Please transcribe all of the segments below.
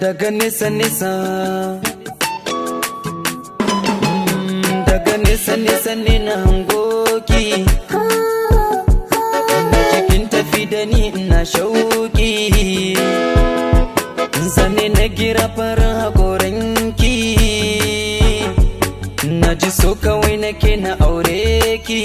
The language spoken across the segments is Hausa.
Daga nesa nesa, daga nesa nesa ne na hangoki, cikin tafi da ni ina shauki, zane na gira farin hakoranki, na ji so kawai nake na aure ki.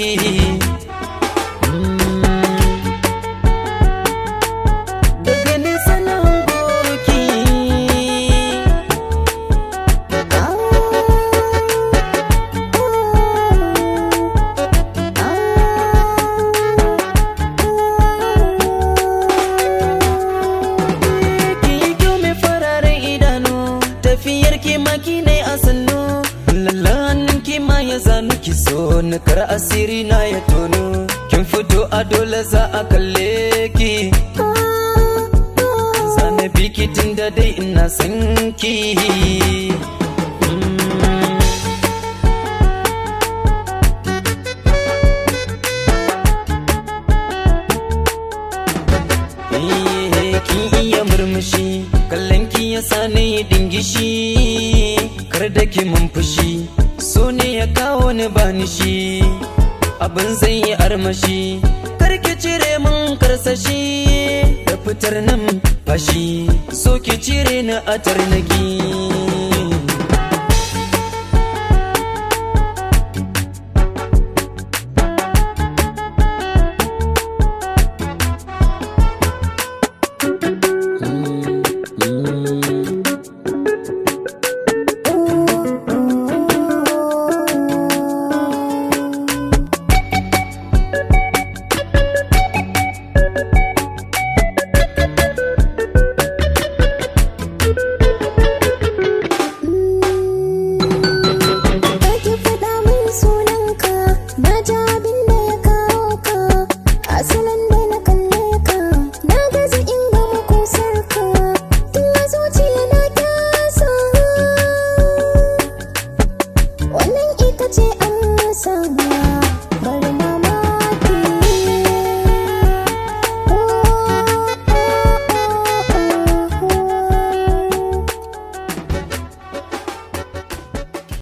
Tafiyarki maki ne a sannu, lallaninki ma ya zanu ki so ni kar asiri na ya tono. Kin fito a dole za a kalle ki, zana biki tun da dai ina san ki. Kin iya murmushi, kallon ki ya sani dingishi, kar da ki mun fushi, so ne ya kawo ni bani shi, abin zai yi armashi, kar ki cire mun karsashi, da fitar nan fashi, so ki cire ni a tarnaki.